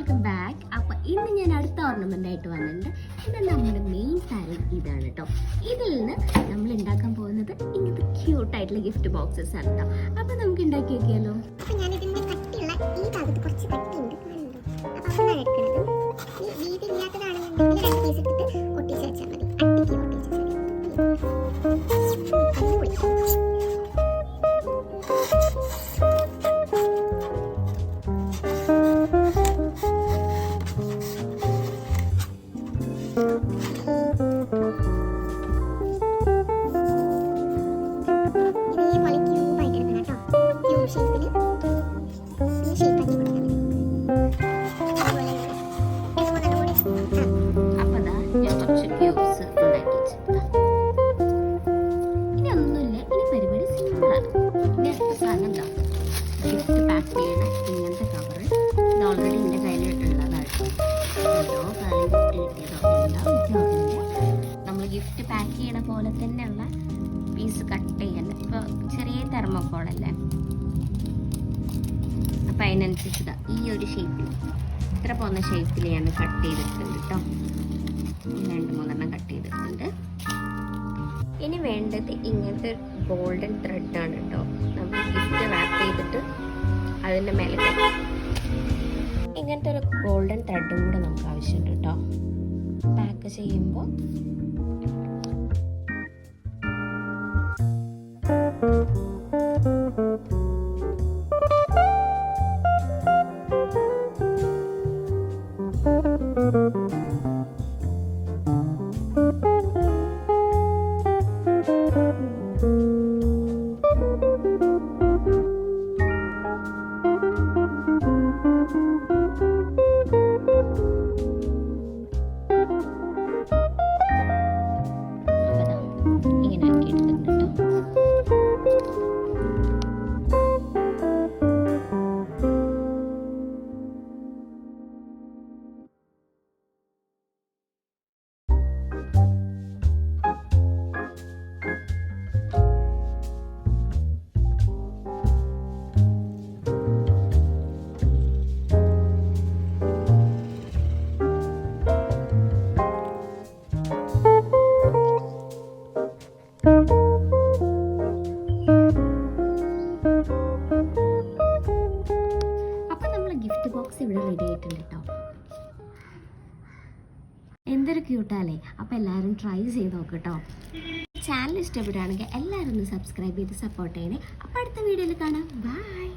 Welcome back. അപ്പോൾ ഇന്ന് ഞാൻ അടുത്ത ഓർണമെൻ്റ് ആയിട്ട് വന്നിട്ടുണ്ട്. ഇത് നമ്മുടെ മെയിൻ സാരി ഇതാണ് കേട്ടോ. ഇതിൽ നിന്ന് നമ്മൾ ഉണ്ടാക്കാൻ പോകുന്നത് ഇങ്ങനത്തെ ക്യൂട്ടായിട്ടുള്ള ഗിഫ്റ്റ് ബോക്സസ് ആണ് കേട്ടോ. അപ്പോൾ നമുക്ക് ഉണ്ടാക്കി വെക്കാമല്ലോ. അപ്പോൾ ഞാനിതിൻ്റെ കട്ടിയുള്ള ഈ ഭാഗത്ത് കുറച്ച് കട്ടിയുണ്ട്, കാണുന്നുണ്ടോ? അപ്പോൾ അതാണ് എടുക്കുന്നത്. ഈ വീതി ഇല്ലാത്തതാണെന്നുണ്ടെങ്കിൽ 2 പീസ് എടുത്തിട്ട് ഒട്ടിച്ച് വെച്ചാൽ മതി. അട്ടിക്ക് ഒട്ടിച്ച് വെച്ചാൽ ഗിഫ്റ്റ് പാക്ക് ചെയ്യണം. ഇങ്ങനത്തെ കവർ ഇത് ഓൾറെഡി എൻ്റെ കയ്യിലിട്ടുള്ളതാണ്. ഓരോ കാലം ഗിഫ്റ്റ് കിട്ടിയതോ നമ്മൾ ഗിഫ്റ്റ് പാക്ക് ചെയ്യണ പോലെ തന്നെയുള്ള പീസ് കട്ട് ചെയ്യാൻ. ഇപ്പോൾ ചെറിയ തെർമോക്കോളല്ലേ, അപ്പം അതിനനുസരിച്ച് ഈ ഒരു ഷേപ്പിൽ ഇത്ര പോകുന്ന ഷേപ്പിൽ ഞാൻ കട്ട് ചെയ്തിട്ടുണ്ട് കേട്ടോ. 2-3 കട്ട് ചെയ്തിട്ടുണ്ട്. ഇനി വേണ്ടത് ഇങ്ങനത്തെ ഗോൾഡൻ ത്രെഡാണ് കേട്ടോ. നമ്മൾ ഗിഫ്റ്റ് റാപ്പ് ചെയ്തിട്ട് അതിൻ്റെ മേലെ ഇങ്ങനത്തെ ഒരു ഗോൾഡൻ ത്രെഡും കൂടെ നമുക്ക് ആവശ്യമുണ്ട് കേട്ടോ. പാക്ക് ചെയ്യുമ്പോൾ ഗിഫ്റ്റ് ബോക്സ് ഇവിടെ റെഡി ആയിട്ടുണ്ട് കേട്ടോ. എന്തൊരു ക്യൂട്ടാല്ലേ. അപ്പോൾ എല്ലാവരും ട്രൈ ചെയ്ത് നോക്കട്ടോ. ചാനൽ ഇഷ്ടപ്പെടുകയാണെങ്കിൽ എല്ലാവരും ഒന്ന് സബ്സ്ക്രൈബ് ചെയ്ത് സപ്പോർട്ട് ചെയ്യണേ. അപ്പോൾ അടുത്ത വീഡിയോയിൽ കാണാം. ബൈ.